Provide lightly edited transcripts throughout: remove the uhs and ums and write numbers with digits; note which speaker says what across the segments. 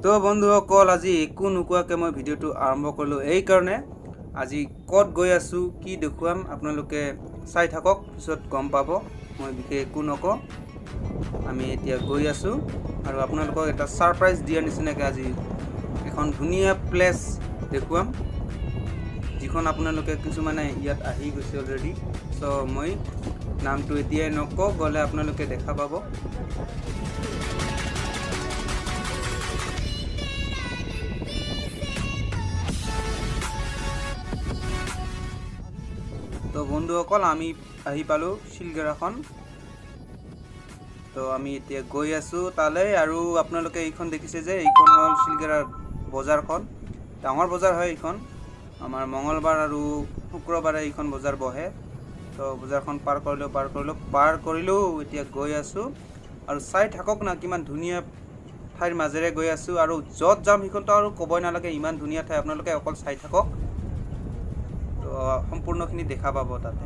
Speaker 1: তো বন্ধুসকল আজি একো নোকোৱাকৈ মই ভিডিঅ'টো আৰম্ভ কৰিলোঁ এই কাৰণে আজি ক'ত গৈ আছোঁ কি দেখুৱাম আপোনালোকে চাই থাকক পিছত গম পাব মই বিশেষ একো নকওঁ আমি এতিয়া গৈ আছোঁ আৰু আপোনালোকক এটা সাৰপ্ৰাইজ দিয়া নিচিনাকৈ আজি এখন ধুনীয়া প্লেচ দেখুৱাম যিখন আপোনালোকে কিছুমানে ইয়াত আহি গৈছে অলৰেডি সো মই নামটো এতিয়াই নকওঁ গ'লে আপোনালোকে দেখা পাব তো বন্ধুসকল আমি আহি পালোঁ শিলগেৰাখন তো আমি এতিয়া গৈ আছোঁ তালৈ আৰু আপোনালোকে এইখন দেখিছে যে এইখন হ'ল শিলগেৰাৰ বজাৰখন ডাঙৰ বজাৰ হয় এইখন আমাৰ মঙ্গলবাৰ আৰু শুক্ৰবাৰে এইখন বজাৰ বহে তো বজাৰখন পাৰ কৰিলোঁ এতিয়া গৈ আছোঁ আৰু চাই থাকক না কিমান ধুনীয়া ঠাইৰ মাজেৰে গৈ আছোঁ আৰু য'ত যাম সেইখনতো আৰু ক'বই নালাগে ইমান ধুনীয়া ঠাই আপোনালোকে অকল চাই থাকক তো সম্পূৰ্ণখিনি দেখা পাব তাতে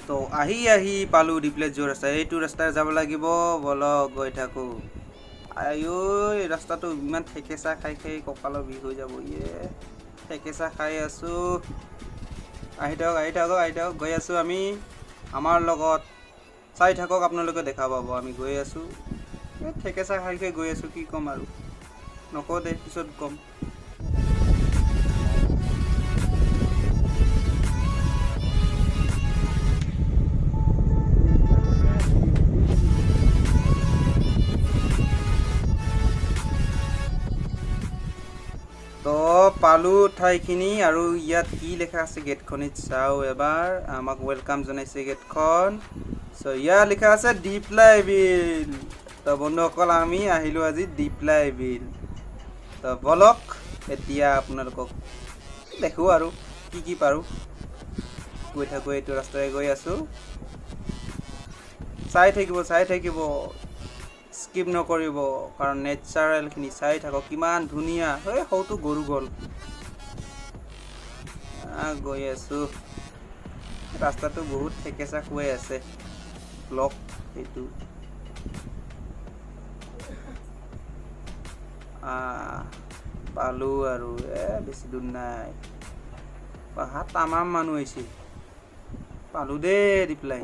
Speaker 1: তো আহি পালোঁ ডিপ্লেট যোৰ ৰাস্তা এইটো ৰাস্তাৰে যাব লাগিব বলক গৈ থাকোঁ আইঐ ৰাস্তাটো ইমান ঠেকেচা খাই কঁকালৰ বিষ হৈ যাব ঠেকেচা খাই আছোঁ আহি থাকক গৈ আছোঁ আমি আমাৰ লগত চাই থাকক আপোনালোকে দেখা পাব আমি গৈ আছোঁ ঠেকেচা খাই গৈ আছোঁ কি ক'ম আৰু নকওঁ দে পিছত ক'ম তো পালোঁ ঠাইখিনি আৰু ইয়াত কি লেখা আছে গেটখনিত চাওঁ এবাৰ আমাক ৱেলকাম জনাইছে গেটখন চ' ইয়াত লিখা আছে ডিপ্লাই বিল তো বন্ধুসকল আমি আহিলোঁ আজি ডিপ্লাই বিল তো বলক এতিয়া আপোনালোকক দেখোঁ আৰু কি পাৰোঁ গৈ থাকোঁ এইটো ৰাস্তাৰে গৈ আছোঁ চাই থাকিব স্কিপ নকৰিব কাৰণ নেচাৰেলখিনি চাই থাকক কিমান ধুনীয়া সৌটো গৰু গ'ল গৈ আছোঁ ৰাস্তাটো বহুত ঠেকেচা খুৱাই আছে ব্লক এইটো পালোঁ আৰু বেছি দূৰ নাই পাহাত তামাম মানুহ আহিছে পালোঁ দেই ৰিপ্লাই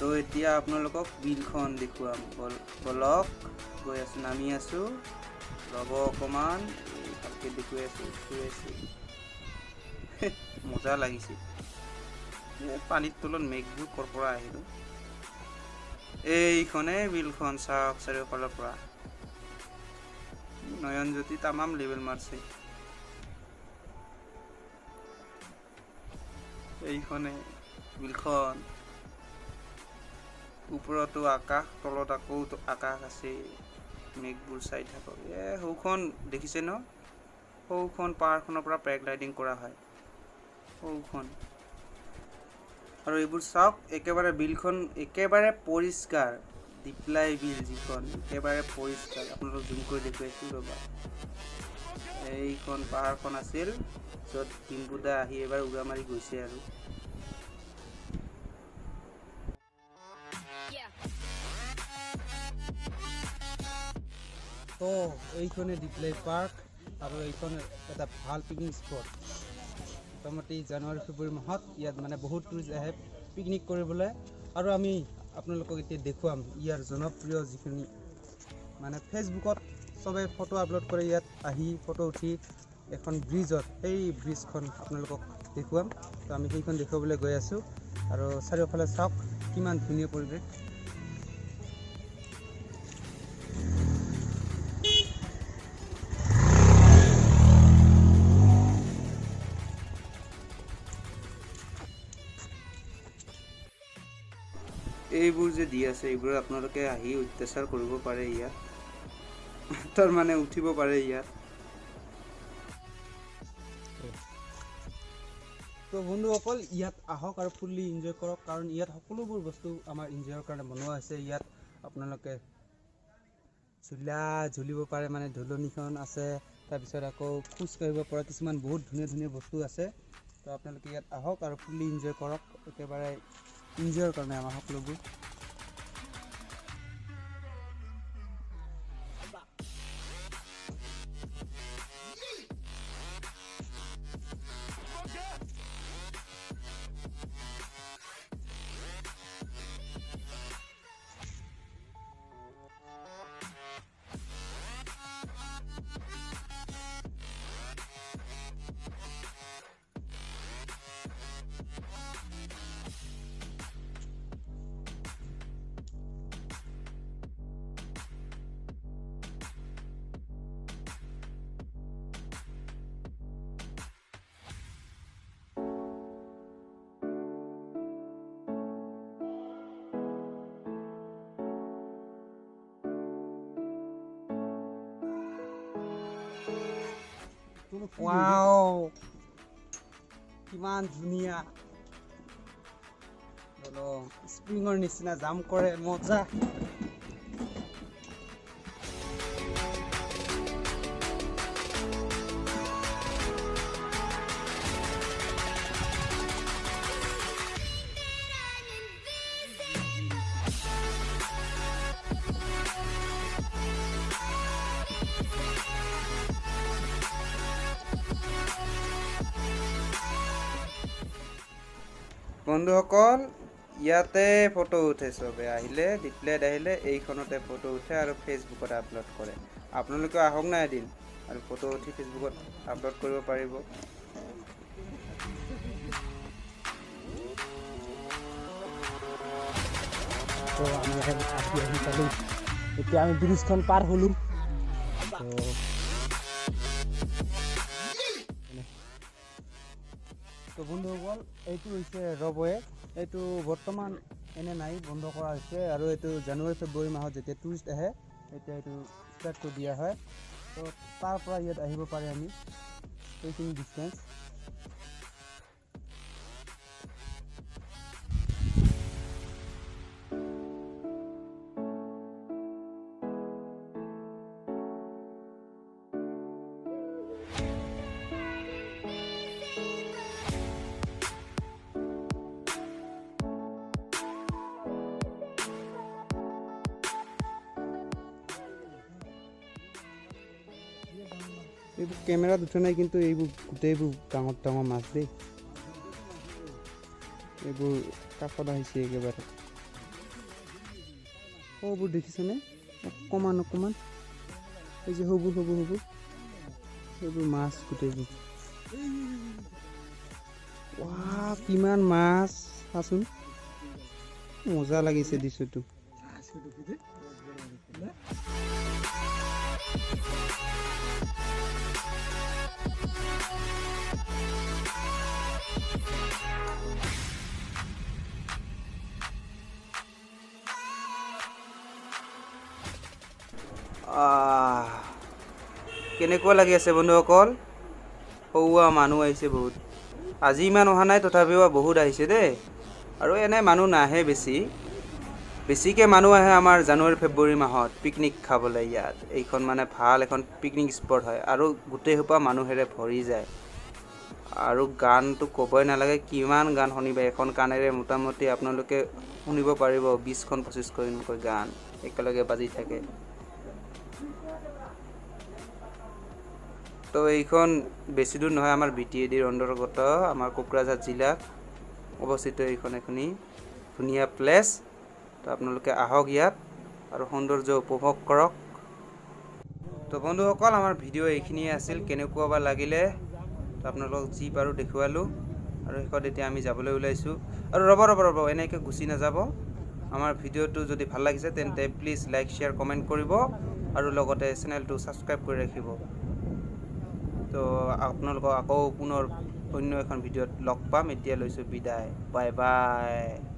Speaker 1: তো এতিয়া আপোনালোকক বিলখন দেখুৱাম বলক গৈ আছোঁ নামি আছোঁ ৰ'ব অকণমান ভালকৈ দেখুৱাই আছোঁ মজা লাগিছে পানীৰ তলত মেঘবোৰ ক'ৰ পৰা আহিলোঁ এইখনে বিলখন চাওক চাৰিওফালৰ পৰা নয়নজ্যোতি তামাম লেবেল মাৰছে এইখনে বিলখন ওপৰতো আকাশ তলত আকৌ আকাশ আছে মেঘবোৰ চাই থাকক সৌখন দেখিছে ন সৌখন পাহাৰখনৰ পৰা পেৰাগ্লাইডিং কৰা হয় সৌখন আৰু এইবোৰ চাওক একেবাৰে বিলখন একেবাৰে পৰিষ্কাৰ ডিপ্লাই বিল যিখন একেবাৰে পৰিষ্কাৰ আপোনালোক জুম কৰি দেখুৱাইছোঁ ৰ'বা এইখন পাহাৰখন আছিল য'ত ডিম্পুদা আহি এবাৰ উৰা মাৰি গৈছে আৰু তো এইখনে ডিপ্লাই পাৰ্ক আৰু এইখন এটা ভাল পিকনিক স্পট মোটামুটি জানুৱাৰী ফেব্ৰুৱাৰী মাহত ইয়াত মানে বহুত টুৰিষ্ট আহে পিকনিক কৰিবলৈ আৰু আমি আপোনালোকক এতিয়া দেখুৱাম ইয়াৰ জনপ্ৰিয় যিখিনি মানে ফেচবুকত সবে ফটো আপলোড কৰে ইয়াত আহি ফটো উঠি এখন ব্ৰিজত এই ব্ৰিজখন আপোনালোকক দেখুৱাম তো আমি সেইখন দেখুৱাবলৈ গৈ আছোঁ আৰু চাৰিওফালে চাওক কিমান ধুনীয়া পৰিৱেশ এইবোৰ যে দি আছে এইবোৰ আপোনালোকে আহি অত্যাচাৰ কৰিব পাৰে ইয়াত তাৰ মানে উঠিব পাৰে ইয়াত তো বন্ধুসকল ইয়াত আহক আৰু ফুল্লি এনজয় কৰক কাৰণ ইয়াত সকলোবোৰ বস্তু আমাৰ এনজয়ৰ কাৰণে বনোৱা হৈছে ইয়াত আপোনালোকে ঝুলিব পাৰে মানে ঢলনিখন আছে তাৰপিছত আকৌ খোজ কাঢ়িব পৰা কিছুমান বহুত ধুনীয়া ধুনীয়া বস্তু আছে তো আপোনালোকে ইয়াত আহক আৰু ফুল্লি এনজয় কৰক একেবাৰে এনজয়ৰ কাৰণে আমাৰ সকলোবোৰ Wow! কিমান ধুনীয়া স্প্ৰিঙৰ নিচিনা জাম কৰে মজা বন্ধুসকল ইয়াতে ফটো উঠে সবে আহিলে BTAD আহিলে এইখনতে ফটো উঠে আৰু ফেচবুকত আপলোড কৰে আপোনালোকে আহক না এদিন আৰু ফটো উঠি ফেচবুকত আপলোড কৰিব পাৰিব তো এতিয়া আমি ব্ৰিজখন পাৰ হলো তো বন্ধুসকল এইটো হৈছে ৰবৱে এইটো বৰ্তমান এনে নাই বন্ধ কৰা হৈছে আৰু এইটো জানুৱাৰী ফেব্ৰুৱাৰী মাহত যেতিয়া টুৰিষ্ট আহে এতিয়া এইটো ষ্টাৰ্ট কৰি দিয়া হয় তো তাৰ পৰা ইয়াত আহিব পাৰে আমি এইখিনি ডিষ্টেঞ্চ এইবোৰ কেমেৰাত উঠা নাই কিন্তু এইবোৰ গোটেইবোৰ ডাঙৰ ডাঙৰ মাছ দেই এইবোৰ কাষত আহিছে একেবাৰে সবোৰ দেখিছেনে অকণমান অকণমান এই যে সবোৰ এইবোৰ মাছ গোটেইবোৰ কিমান মাছ চাচোন মজা লাগিছে দৃশ্যটো কেনেকুৱা লাগি আছে বন্ধুসকল সৌৱা মানুহ আহিছে বহুত আজি ইমান অহা নাই তথাপিও বহুত আহিছে দেই আৰু এনে মানুহ নাহে বেছিকৈ মানুহ আহে আমাৰ জানুৱাৰী ফেব্ৰুৱাৰী মাহত পিকনিক খাবলৈ ইয়াত এইখন মানে ভাল এখন পিকনিক স্পট হয় আৰু গোটেইসোপা মানুহেৰে ভৰি যায় আৰু গানটো ক'বই নালাগে কিমান গান শুনিব এখন কাণেৰে মোটামুটি আপোনালোকে শুনিব পাৰিব 20খন 25খনকৈ গান একেলগে বাজি থাকে তো এইখন বেছি দূৰ নহয় আমাৰ BTADৰ অন্তৰ্গত আমাৰ কোকৰাঝাৰ জিলাত অৱস্থিত এইখন এখনি ধুনীয়া প্লেচ তো আপোনালোকে আহক ইয়াত আৰু সৌন্দৰ্য উপভোগ কৰক তো বন্ধুসকল আমাৰ ভিডিঅ' এইখিনিয়ে আছিল কেনেকুৱা বা লাগিলে আপোনালোকক যি পাৰো দেখুৱালো আৰু শেষত এতিয়া আমি যাবলৈ ওলাইছো আৰু ৰব এনেকৈ গুচি নাযাব আমাৰ ভিডিঅ'টো যদি ভাল লাগিছে তেন্তে প্লিজ লাইক শেয়াৰ কমেন্ট কৰিব আৰু লগতে চেনেলটো সাবস্ক্ৰাইব কৰি ৰাখিব তো আপোনালোকক আকৌ পুনৰ অন্য এখন ভিডিঅ'ত লগ পাম এতিয়া লৈছো বিদায় বাই বাই